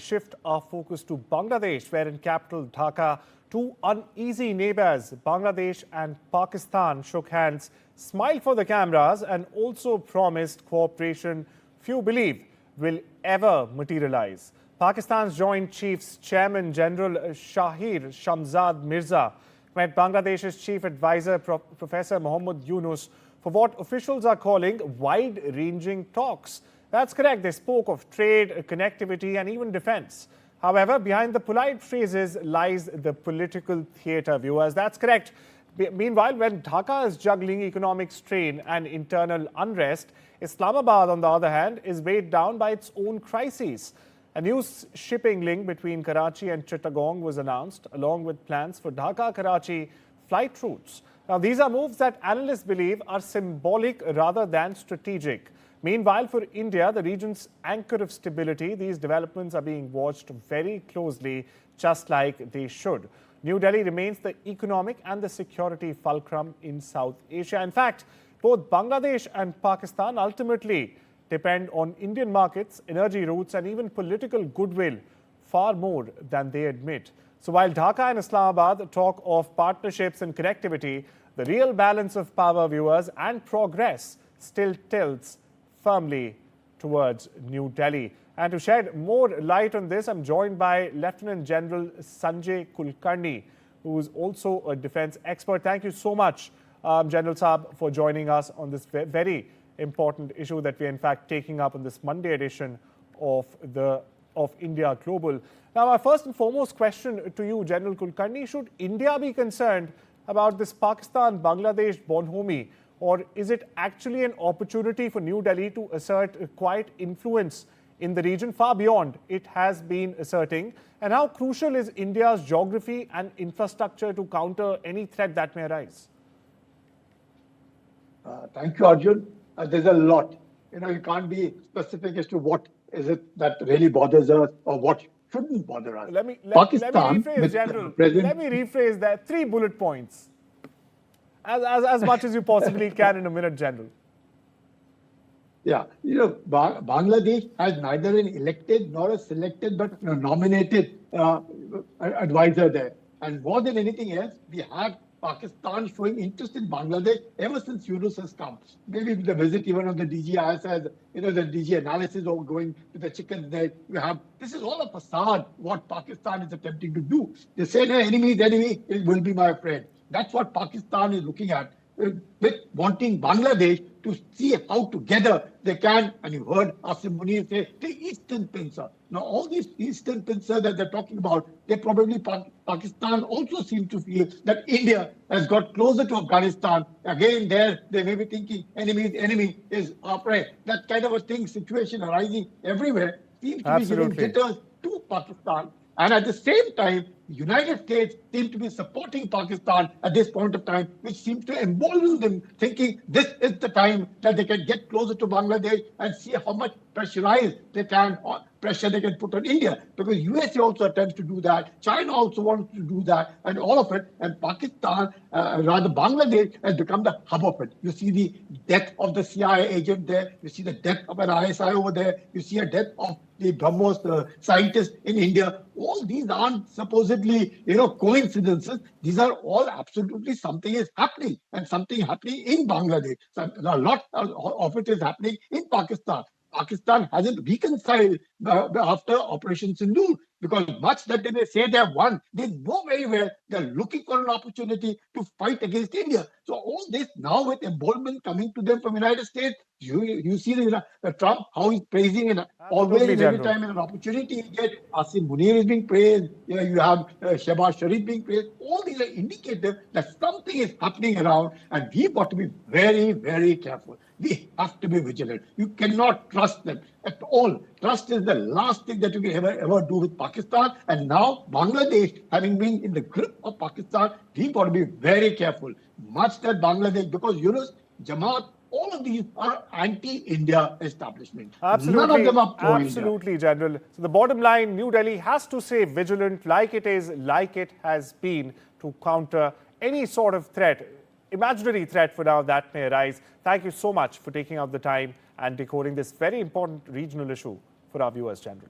Shift our focus to Bangladesh, where in capital Dhaka, two uneasy neighbors, Bangladesh and Pakistan, shook hands, smiled for the cameras and also promised cooperation few believe will ever materialize. Pakistan's Joint Chiefs Chairman General Sahir Shamshad Mirza met Bangladesh's Chief Advisor Professor Muhammad Yunus for what officials are calling wide-ranging talks. That's correct. They spoke of trade, connectivity and even defense. However, behind the polite phrases lies the political theatre, viewers. That's correct. Meanwhile, when Dhaka is juggling economic strain and internal unrest, Islamabad, on the other hand, is weighed down by its own crises. A new shipping link between Karachi and Chittagong was announced, along with plans for Dhaka-Karachi flight routes. Now, these are moves that analysts believe are symbolic rather than strategic. Meanwhile, for India, the region's anchor of stability, these developments are being watched very closely, just like they should. New Delhi remains the economic and the security fulcrum in South Asia. In fact, both Bangladesh and Pakistan ultimately depend on Indian markets, energy routes, and even political goodwill far more than they admit. So while Dhaka and Islamabad talk of partnerships and connectivity, the real balance of power, viewers, and progress still tilts firmly towards New Delhi. And to shed more light on this, I'm joined by Lieutenant General Sanjay Kulkarni, who is also a defense expert. Thank you so much, General Saab, for joining us on this very important issue that we're in fact taking up on this Monday edition of India Global. Now, my first and foremost question to you, General Kulkarni, should India be concerned about this Pakistan-Bangladesh bonhomie, or is it actually an opportunity for New Delhi to assert quiet influence in the region far beyond it has been asserting? And how crucial is India's geography and infrastructure to counter any threat that may arise? Thank you, Arjun. There's a lot. You can't be specific as to what is it that really bothers us or what shouldn't bother us. Let me rephrase, General. Let me rephrase that. 3 bullet points. As much as you possibly can in a minute, General. Yeah, Bangladesh has neither an elected nor a selected but nominated advisor there. And more than anything else, we have Pakistan showing interest in Bangladesh ever since Yunus has come. Maybe with the visit even of the DG says, the DG analysis of going to the chickens there. This is all a facade, what Pakistan is attempting to do. They say the enemy's enemy will be my friend. That's what Pakistan is looking at, with wanting Bangladesh to see how together they can, and you heard Asim Munir say, the Eastern Pincer. Now, all these Eastern Pincer that they're talking about, they probably, Pakistan also seems to feel that India has got closer to Afghanistan. Again, there, they may be thinking, enemy is our prey. That kind of a situation arising everywhere seems to be giving jitters to Pakistan. And at the same time, the United States seem to be supporting Pakistan at this point of time, which seems to embolden them, thinking this is the time that they can get closer to Bangladesh and see how much pressure they can put on India. Because USA also attempts to do that. China also wants to do that, and all of it. And Pakistan, rather Bangladesh, has become the hub of it. You see the death of the CIA agent there. You see the death of an ISI over there. You see a death of the BrahMos scientist in India. All these aren't supposedly, coincidences. These are all absolutely something is happening, and something happening in Bangladesh. So a lot of it is happening in Pakistan. Pakistan hasn't reconciled after Operation Sindoor, because much that they may say they have won, they know very well they're looking for an opportunity to fight against India. So all this now with emboldenment coming to them from the United States, you see Trump, how he's praising, and always every time in an opportunity you get, Asim Munir is being praised, you have Shehbaz Sharif being praised. All these are indicative that something is happening around, and we've got to be very, very careful. We have to be vigilant. You cannot trust them at all. Trust is the last thing that you can ever do with Pakistan. And now Bangladesh, having been in the grip of Pakistan, we've got to be very careful. Much that Bangladesh, because Yunus, Jamaat, all of these are anti-India establishments. Absolutely. None of them are pro-India. Absolutely, General. So the bottom line, New Delhi has to stay vigilant like it has been to counter any sort of threat, imaginary threat for now that may arise. Thank you so much for taking out the time and decoding this very important regional issue for our viewers, General.